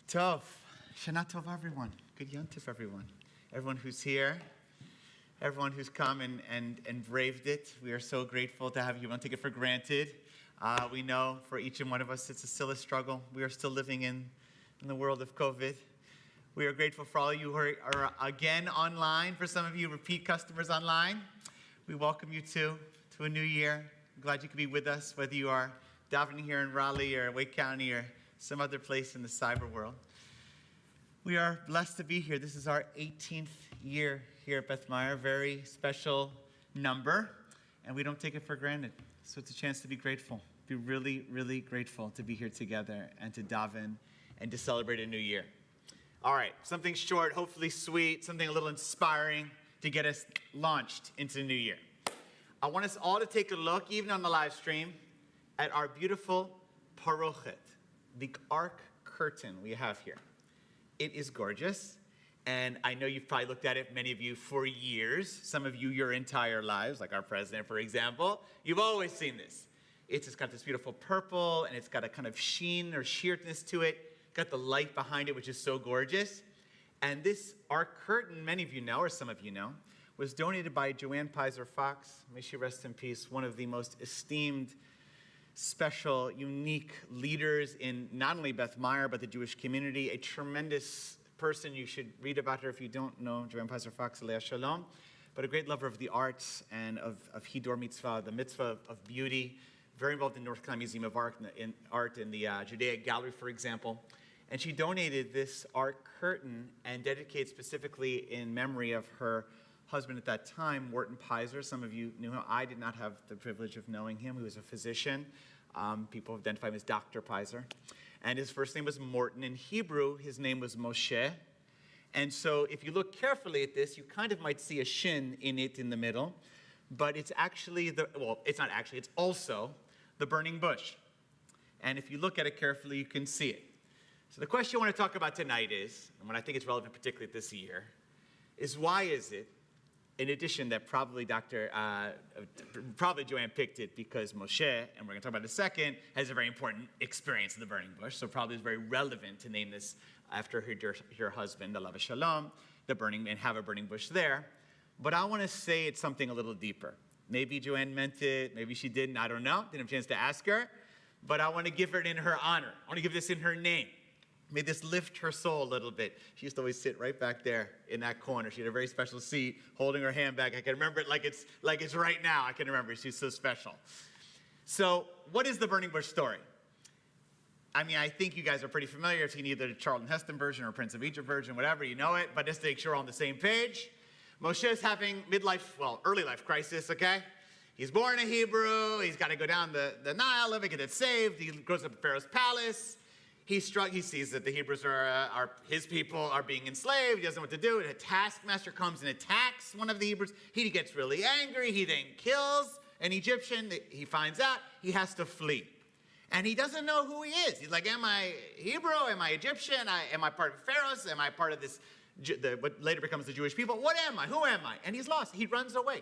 Tov. Shana Tov, everyone. Good Yontif, everyone. Everyone who's here, everyone who's come and braved it. We are so grateful to have you. We don't take it for granted. We know for each and one of us, it's still a struggle. We are still living in the world of COVID. We are grateful for all of you who are again online. For some of you, repeat customers online. We welcome you to a new year. I'm glad you could be with us, whether you are davening here in Raleigh or Wake County or some other place in the cyber world. We are blessed to be here. This is our 18th year here at Beth Meyer, very special number, and we don't take it for granted. So it's a chance to be grateful, be really, really grateful to be here together and to daven and to celebrate a new year. All right, something short, hopefully sweet, something a little inspiring to get us launched into the new year. I want us all to take a look, even on the live stream, at our beautiful parochet, the ark curtain we have here. It is gorgeous, and I know you've probably looked at it, many of you, for years. Some of you, your entire lives, like our president, for example. You've always seen this. It's just got this beautiful purple, and it's got a kind of sheen or sheerness to it. Got the light behind it, which is so gorgeous. And this ark curtain, many of you know, or some of you know, was donated by Joanne Pizer Fox. May she rest in peace, one of the most esteemed, special, unique leaders in not only Beth Meyer, but the Jewish community. A tremendous person. You should read about her if you don't know Joanne Pizer Fox, Alea Shalom. But a great lover of the arts and of Hidor Mitzvah, the mitzvah of beauty. Very involved in North Carolina Museum of Art in the Judaic Gallery, for example. And she donated this art curtain and dedicated specifically in memory of her husband at that time, Morton Pizer. Some of you knew him. I did not have the privilege of knowing him. He was a physician. People identify him as Dr. Pizer. And his first name was Morton. In Hebrew, his name was Moshe. And so if you look carefully at this, you kind of might see a shin in it in the middle. But it's actually, it's also the burning bush. And if you look at it carefully, you can see it. So the question I want to talk about tonight is, and what I think is relevant particularly this year, is why is it, in addition that probably Joanne picked it because Moshe, and we're going to talk about it in a second, has a very important experience in the burning bush, so probably it's very relevant to name this after her husband, Alav Shalom, and have a burning bush there. But I want to say it's something a little deeper. Maybe Joanne meant it, maybe she didn't, I don't know, didn't have a chance to ask her, but I want to give it in her honor. I want to give this in her name. May this lift her soul a little bit. She used to always sit right back there in that corner. She had a very special seat, holding her hand back. I can remember it like it's right now. I can remember it. She's so special. So what is the burning bush story? I mean, I think you guys are pretty familiar. If you need the Charlton Heston version or Prince of Egypt version, whatever, you know it. But just to make sure we're on the same page, Moshe is having early life crisis, okay? He's born a Hebrew. He's got to go down the Nile, live and get saved. He grows up in Pharaoh's palace. He sees that the Hebrews are his people are being enslaved. He doesn't know what to do. A taskmaster comes and attacks one of the Hebrews. He gets really angry. He then kills an Egyptian. He finds out. He has to flee. And he doesn't know who he is. He's like, am I Hebrew? Am I Egyptian? Am I part of Pharaoh's? Am I part of this, what later becomes the Jewish people? What am I? Who am I? And he's lost. He runs away.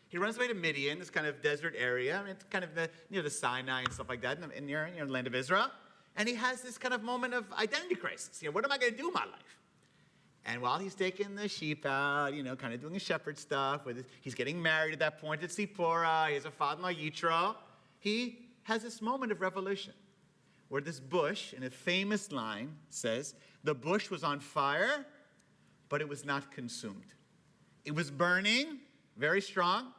He runs away to Midian, this kind of desert area. I mean, it's kind of near the Sinai and stuff like that in the land of Israel. And he has this kind of moment of identity crisis. What am I going to do in my life? And while he's taking the sheep out, kind of doing his shepherd stuff, he's getting married at that point at Sipporah, he has a father-in-law, Yitro, he has this moment of revolution where this bush, in a famous line, says, the bush was on fire, but it was not consumed. It was burning, very strong,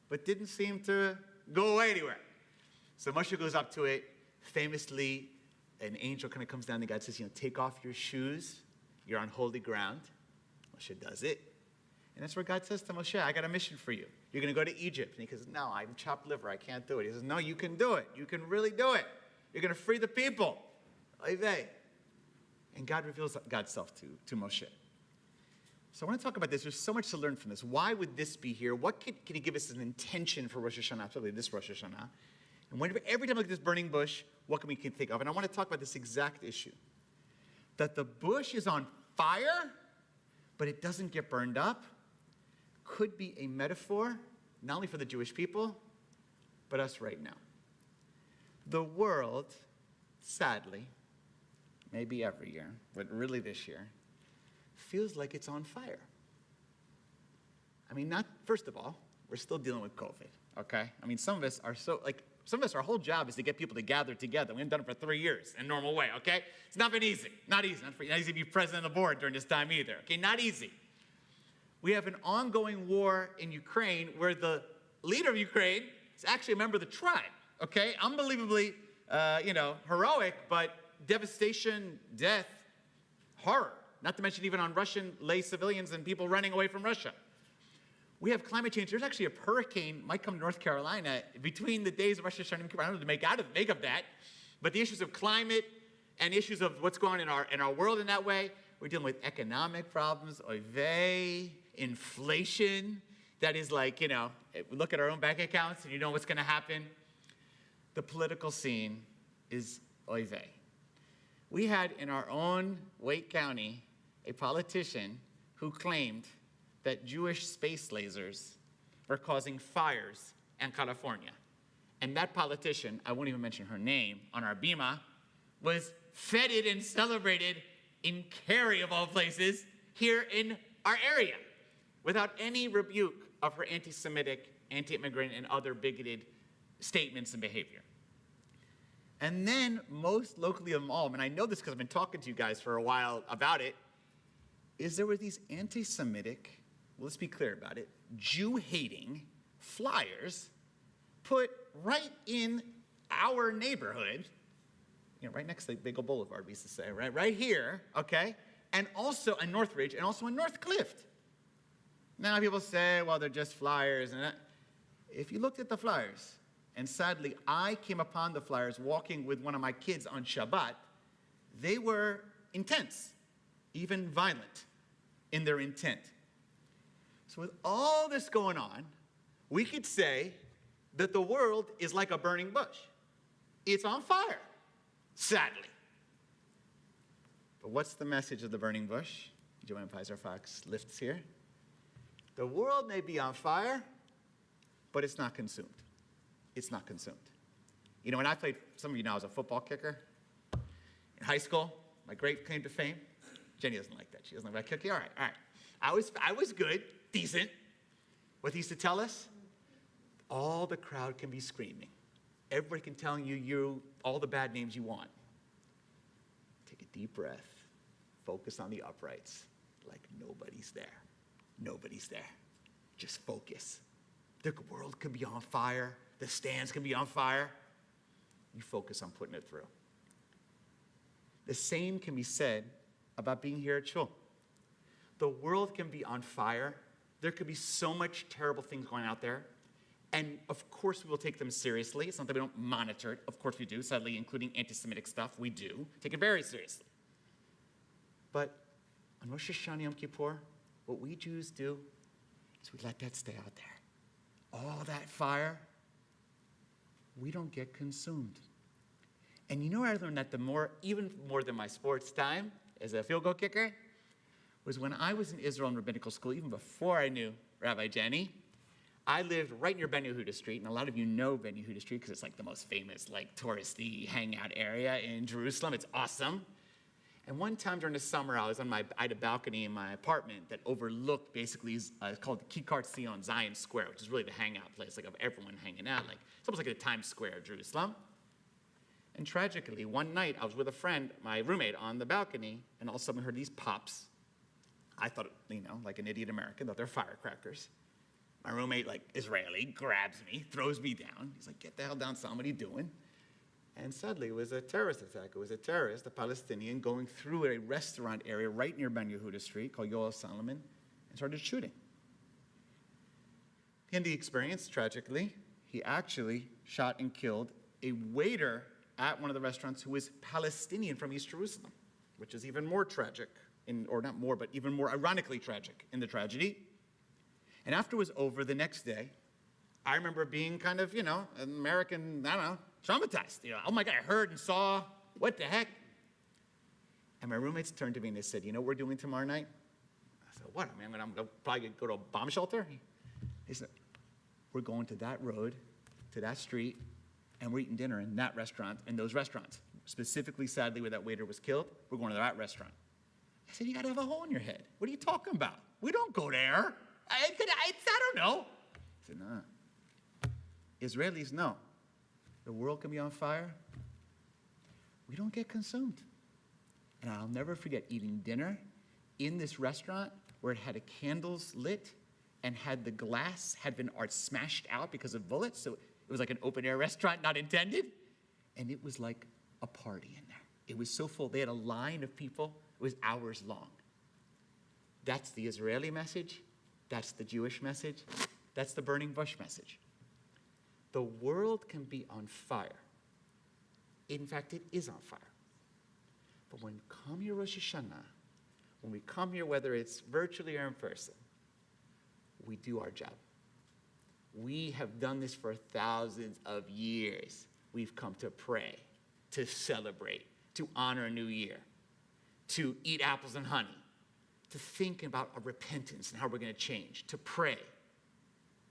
but didn't seem to go away anywhere. So Moshe goes up to it, famously. An angel kind of comes down and God says, take off your shoes. You're on holy ground. Moshe does it. And that's where God says to Moshe, I got a mission for you. You're going to go to Egypt. And he goes, no, I'm chopped liver. I can't do it. He says, no, you can do it. You can really do it. You're going to free the people. And God reveals God's self to Moshe. So I want to talk about this. There's so much to learn from this. Why would this be here? What can he give us as an intention for Rosh Hashanah, particularly this Rosh Hashanah? And every time I look at this burning bush, what can we think of? And I want to talk about this exact issue. That the bush is on fire, but it doesn't get burned up, could be a metaphor, not only for the Jewish people, but us right now. The world, sadly, maybe every year, but really this year, feels like it's on fire. I mean, first of all, we're still dealing with COVID, okay? I mean, some of us, our whole job is to get people to gather together. We haven't done it for 3 years in a normal way, okay? It's not been easy. Not easy. Not easy to be president of the board during this time either, okay? Not easy. We have an ongoing war in Ukraine where the leader of Ukraine is actually a member of the tribe, okay? Unbelievably, heroic, but devastation, death, horror. Not to mention even on Russian lay civilians and people running away from Russia. We have climate change. There's actually a hurricane might come to North Carolina between the days of Rosh Hashanah and Kippur. I don't know what to make of that. But the issues of climate and issues of what's going on in our world in that way, we're dealing with economic problems, oivey, inflation. That is like, we look at our own bank accounts and you know what's going to happen. The political scene is oivey. We had in our own Wake County a politician who claimed that Jewish space lasers were causing fires in California. And that politician, I won't even mention her name, on our bima, was feted and celebrated in Cary, of all places, here in our area, without any rebuke of her anti-Semitic, anti-immigrant, and other bigoted statements and behavior. And then, most locally of all, and I know this because I've been talking to you guys for a while about it, is there were these anti-Semitic, let's be clear about it, Jew-hating flyers put right in our neighborhood, right next to Bagel Boulevard, we used to say, right here, okay? And also in Northridge, and also in North Clift. Now people say, well, they're just flyers. And that. If you looked at the flyers, and sadly, I came upon the flyers walking with one of my kids on Shabbat, they were intense, even violent in their intent. So with all this going on, we could say that the world is like a burning bush. It's on fire, sadly. But what's the message of the burning bush? Joanne Pizer Fox lifts here. The world may be on fire, but it's not consumed. It's not consumed. When I played, some of you know I was a football kicker in high school, my great claim to fame. Jenny doesn't like that. She doesn't like that. All right. I was good, decent. What he used to tell us? All the crowd can be screaming. Everybody can tell you all the bad names you want. Take a deep breath. Focus on the uprights. Like nobody's there. Nobody's there. Just focus. The world could be on fire. The stands can be on fire. You focus on putting it through. The same can be said about being here at Shul. The world can be on fire. There could be so much terrible things going out there. And of course we will take them seriously. It's not that we don't monitor it. Of course we do, sadly, including anti-Semitic stuff. We do. Take it very seriously. But on Rosh Hashanah Yom Kippur, what we Jews do is we let that stay out there. All that fire, we don't get consumed. And I learned that even more than my sports time as a field goal kicker, was when I was in Israel in rabbinical school, even before I knew Rabbi Jenny. I lived right near Ben Yehuda Street, and a lot of you know Ben Yehuda Street because it's like the most famous, touristy hangout area in Jerusalem. It's awesome. And one time during the summer, I had a balcony in my apartment that overlooked basically, it's called the Kikar Tzion, Zion Square, which is really the hangout place, of everyone hanging out. It's almost like the Times Square of Jerusalem. And tragically, one night, I was with a friend, my roommate, on the balcony, and all of a sudden we heard these pops. I thought, like an idiot American, that they're firecrackers. My roommate, Israeli, grabs me, throws me down. He's like, get the hell down, son, what are you doing? And suddenly, it was a terrorist attack. It was a terrorist, a Palestinian, going through a restaurant area right near Ben Yehuda Street called Yoel Solomon and started shooting. In the experience, tragically, he actually shot and killed a waiter at one of the restaurants who was Palestinian from East Jerusalem, which is even more tragic, or not more, but even more ironically tragic in the tragedy. And after it was over the next day, I remember being kind of, an American, traumatized. Oh my God, I heard and saw, what the heck? And my roommates turned to me and they said, you know what we're doing tomorrow night? I said, what? I'm going to probably go to a bomb shelter? He said, we're going to that road, to that street, and we're eating dinner in that restaurant, in those restaurants. specifically, sadly, where that waiter was killed. We're going to that restaurant. I said, you got to have a hole in your head. What are you talking about? We don't go there. I don't know. I said, no. Israelis know. The world can be on fire. We don't get consumed. And I'll never forget eating dinner in this restaurant where it had candles lit and had the glass had been smashed out because of bullets. So it was like an open air restaurant, not intended. And it was like a party in there. It was so full. They had a line of people. It was hours long. That's the Israeli message. That's the Jewish message. That's the burning bush message. The world can be on fire. In fact, it is on fire. But when we come here Rosh Hashanah, when we come here, whether it's virtually or in person, we do our job. We have done this for thousands of years. We've come to pray, to celebrate, to honor a new year, to eat apples and honey, to think about our repentance and how we're going to change, to pray.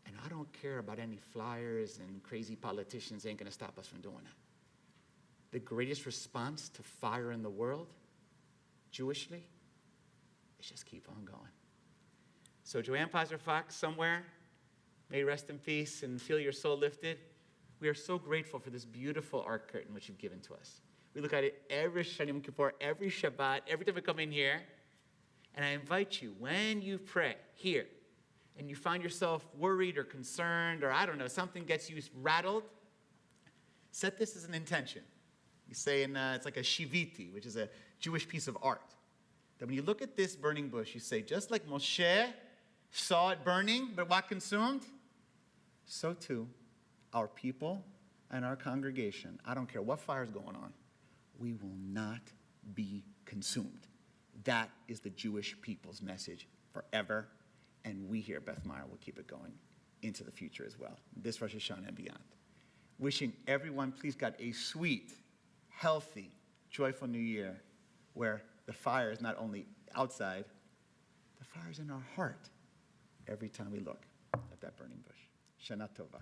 And I don't care about any flyers and crazy politicians ain't going to stop us from doing that. The greatest response to fire in the world, Jewishly, is just keep on going. So Joanne Pizer Fox, somewhere, may rest in peace and feel your soul lifted. We are so grateful for this beautiful art curtain which you've given to us. We look at it every Shani Yom Kippur, every Shabbat, every time we come in here. And I invite you, when you pray here, and you find yourself worried or concerned, or I don't know, something gets you rattled, set this as an intention. You say it's like a shiviti, which is a Jewish piece of art. That when you look at this burning bush, you say, just like Moshe saw it burning, but what consumed? So too, our people and our congregation, I don't care what fire is going on, we will not be consumed. That is the Jewish people's message forever, and we here at Beth Meyer will keep it going into the future as well, this Rosh Hashanah and beyond. Wishing everyone, please God, a sweet, healthy, joyful new year where the fire is not only outside, the fire is in our heart every time we look at that burning bush. Shana Tova.